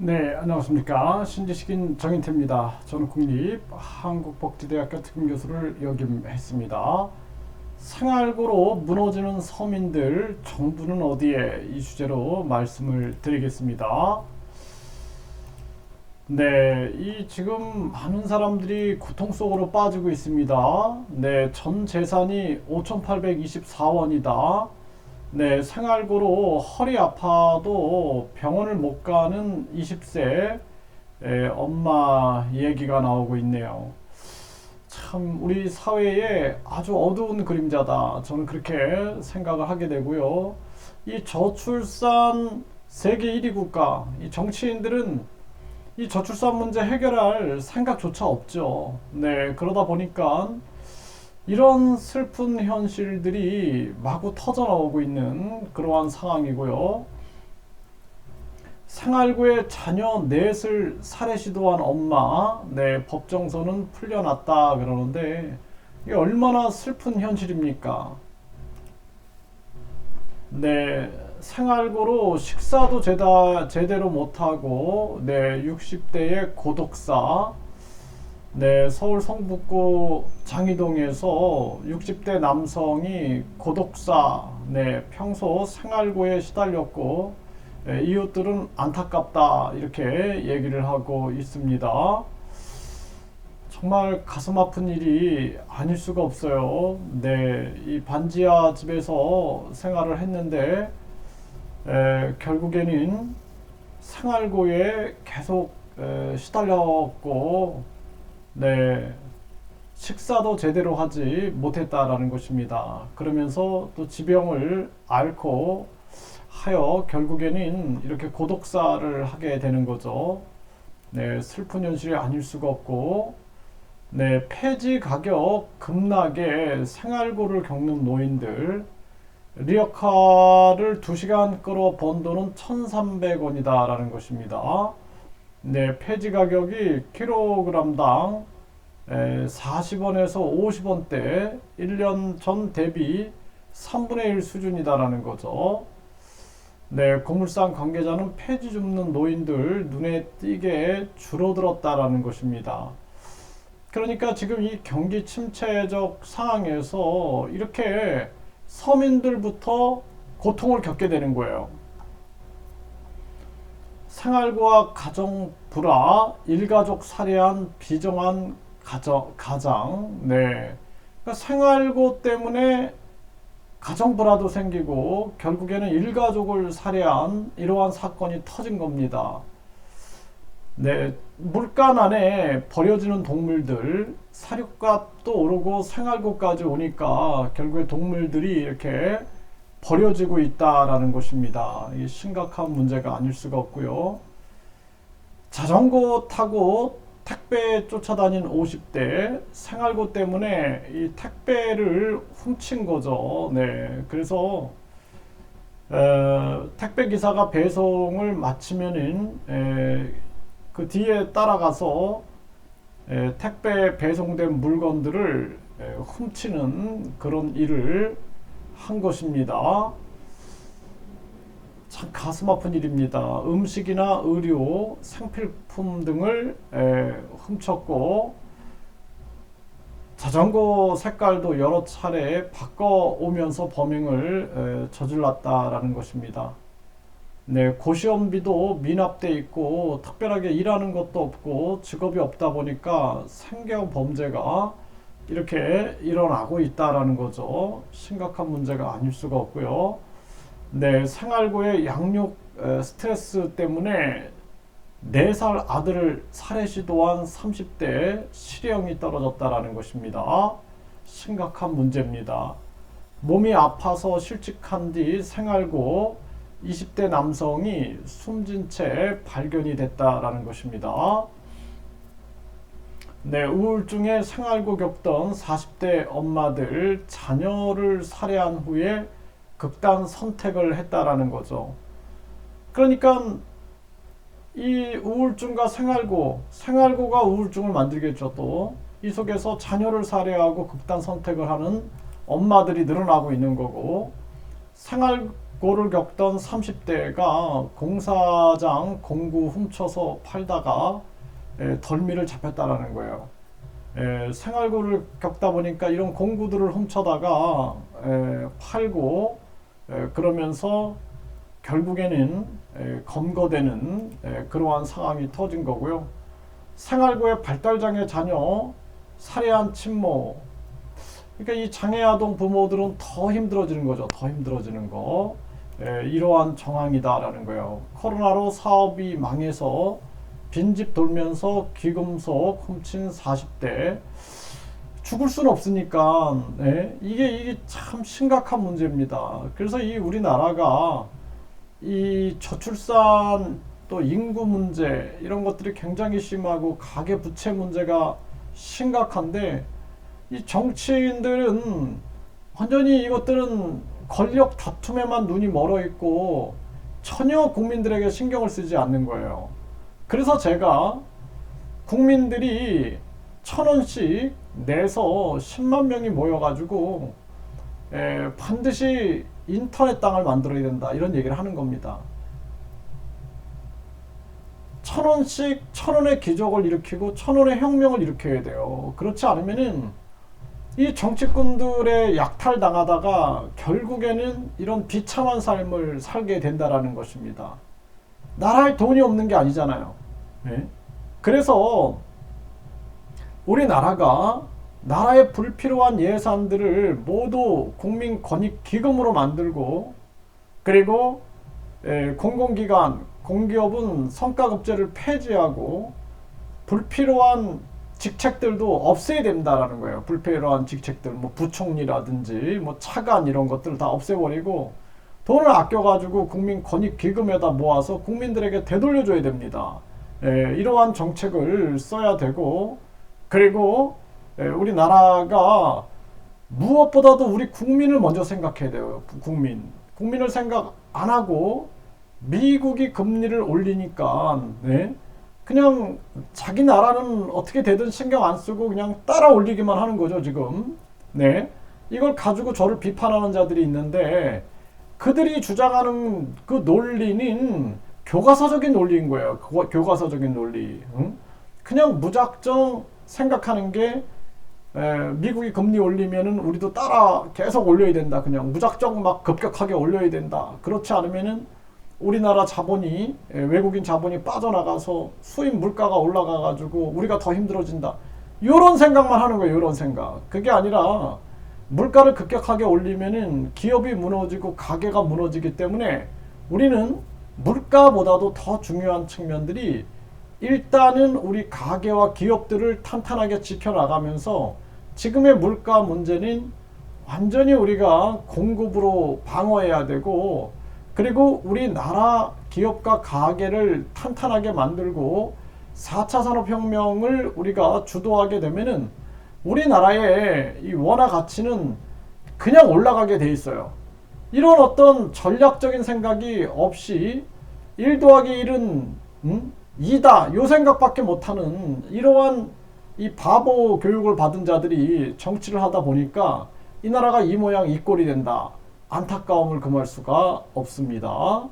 네, 안녕하십니까. 신지식인 정인태입니다. 저는 국립한국복지대학교 특임교수를 역임했습니다. 생활고로 무너지는 서민들, 정부는 어디에? 이 주제로 말씀을 드리겠습니다. 네, 이 지금 많은 사람들이 고통 속으로 빠지고 있습니다. 네, 전 재산이 5,824원이다. 네, 생활고로 허리 아파도 병원을 못 가는 20세 엄마 얘기가 나오고 있네요. 참, 우리 사회에 아주 어두운 그림자다. 저는 그렇게 생각을 하게 되고요. 이 저출산 세계 1위 국가, 이 정치인들은 이 저출산 문제 해결할 생각조차 없죠. 네, 그러다 보니까 이런 슬픈 현실들이 마구 터져나오고 있는 그러한 상황이고요. 생활고에 자녀 넷을 살해 시도한 엄마, 네, 법정서는 풀려났다 그러는데 이게 얼마나 슬픈 현실입니까? 네, 생활고로 식사도 제대로 못하고, 네, 60대의 고독사, 네, 서울 성북구 장이동에서 60대 남성이 고독사, 네, 평소 생활고에 시달렸고, 이웃들은 안타깝다, 이렇게 얘기를 하고 있습니다. 정말 가슴 아픈 일이 아닐 수가 없어요. 네, 이 반지하 집에서 생활을 했는데, 결국에는 생활고에 계속 시달렸고, 네, 식사도 제대로 하지 못했다라는 것입니다. 그러면서 또 지병을 앓고 하여 결국에는 이렇게 고독사를 하게 되는 거죠. 네, 슬픈 현실이 아닐 수가 없고, 네, 폐지 가격 급락에 생활고를 겪는 노인들, 리어카를 2시간 끌어 번 돈은 1,300원이다라는 것입니다. 네, 폐지 가격이 킬로그램당 40원에서 50원대 1년 전 대비 3분의 1 수준이다라는 거죠. 네, 고물상 관계자는 폐지 줍는 노인들 눈에 띄게 줄어들었다라는 것입니다. 그러니까 지금 이 경기 침체적 상황에서 이렇게 서민들부터 고통을 겪게 되는 거예요. 생활고와 가정 불화, 일가족 살해한 비정한 가장, 네. 그러니까 생활고 때문에 가정 불화도 생기고 결국에는 일가족을 살해한 이러한 사건이 터진 겁니다. 네, 물간 안에 버려지는 동물들, 사료값도 오르고 생활고까지 오니까 결국에 동물들이 이렇게 버려지고 있다라는 것입니다. 이 심각한 문제가 아닐 수가 없고요. 자전거 타고 택배 쫓아다닌 50대 생활고 때문에 이 택배를 훔친 거죠. 네, 그래서 택배 기사가 배송을 마치면은 그 뒤에 따라가서 택배 배송된 물건들을 훔치는 그런 일을 한 것입니다. 참 가슴 아픈 일입니다. 음식이나 의료, 생필품 등을 훔쳤고 자전거 색깔도 여러 차례 바꿔오면서 범행을 저질렀다라는 것입니다. 네, 고시원비도 미납돼 있고 특별하게 일하는 것도 없고 직업이 없다 보니까 생계 범죄가 이렇게 일어나고 있다라는 거죠. 심각한 문제가 아닐 수가 없고요. 네, 생활고의 양육 스트레스 때문에 4살 아들을 살해 시도한 30대 실형이 떨어졌다라는 것입니다. 심각한 문제입니다. 몸이 아파서 실직한 뒤 생활고 20대 남성이 숨진 채 발견이 됐다라는 것입니다. 네, 우울증에 생활고 겪던 40대 엄마들 자녀를 살해한 후에 극단 선택을 했다라는 거죠. 그러니까 이 우울증과 생활고가 우울증을 만들겠죠. 또 이 속에서 자녀를 살해하고 극단 선택을 하는 엄마들이 늘어나고 있는 거고, 꼴을 겪던 30대가 공사장 공구 훔쳐서 팔다가 덜미를 잡혔다라는 거예요. 생활고를 겪다 보니까 이런 공구들을 훔쳐다가 팔고 그러면서 결국에는 검거되는 그러한 상황이 터진 거고요. 생활고의 발달장애 자녀 살해한 친모, 그러니까 이 장애아동 부모들은 더 힘들어지는 거죠. 더 힘들어지는 거. 이러한 정황이다라는 거예요. 코로나로 사업이 망해서 빈집 돌면서 귀금속 훔친 40대. 죽을 수는 없으니까 이게 참 심각한 문제입니다. 그래서 이 우리나라가 이 저출산 또 인구 문제 이런 것들이 굉장히 심하고 가계 부채 문제가 심각한데 이 정치인들은 완전히 이것들은 권력 다툼에만 눈이 멀어 있고 전혀 국민들에게 신경을 쓰지 않는 거예요. 그래서 제가 국민들이 1,000원씩 내서 10만 명이 모여가지고 반드시 인터넷 땅을 만들어야 된다 이런 얘기를 하는 겁니다. 1,000원씩 1,000원의 기적을 일으키고 1,000원의 혁명을 일으켜야 돼요. 그렇지 않으면은 이 정치꾼들의 약탈 당하다가 결국에는 이런 비참한 삶을 살게 된다라는 것입니다. 나라에 돈이 없는 게 아니잖아요. 그래서 우리나라가 나라의 불필요한 예산들을 모두 국민권익기금으로 만들고 그리고 공공기관, 공기업은 성과급제를 폐지하고 불필요한 직책들도 없애야 된다라는 거예요. 불필요한 직책들, 뭐 부총리라든지 뭐 차관 이런 것들 다 없애버리고 돈을 아껴가지고 국민권익기금에다 모아서 국민들에게 되돌려줘야 됩니다. 이러한 정책을 써야 되고 그리고 우리나라가 무엇보다도 우리 국민을 먼저 생각해야 돼요. 국민을 생각 안 하고 미국이 금리를 올리니까 그냥 자기 나라는 어떻게 되든 신경 안 쓰고 그냥 따라 올리기만 하는 거죠 지금. 이걸 가지고 저를 비판하는 자들이 있는데 그들이 주장하는 그 논리는 교과서적인 논리인 거예요. 교과서적인 논리. 그냥 무작정 생각하는 게 미국이 금리 올리면은 우리도 따라 계속 올려야 된다. 그냥 무작정 막 급격하게 올려야 된다. 그렇지 않으면은 우리나라 자본이 외국인 자본이 빠져나가서 수입 물가가 올라가가지고 우리가 더 힘들어진다. 이런 생각만 하는 거예요. 이런 생각. 그게 아니라 물가를 급격하게 올리면은 기업이 무너지고 가게가 무너지기 때문에 우리는 물가보다도 더 중요한 측면들이 일단은 우리 가게와 기업들을 탄탄하게 지켜나가면서 지금의 물가 문제는 완전히 우리가 공급으로 방어해야 되고 그리고 우리나라 기업과 가게를 탄탄하게 만들고 4차 산업혁명을 우리가 주도하게 되면은 우리나라의 이 원화 가치는 그냥 올라가게 돼 있어요. 이런 어떤 전략적인 생각이 없이 1 더하기 1은 2다 요 생각밖에 못하는 이러한 이 바보 교육을 받은 자들이 정치를 하다 보니까 이 나라가 이 모양 이 꼴이 된다. 안타까움을 금할 수가 없습니다.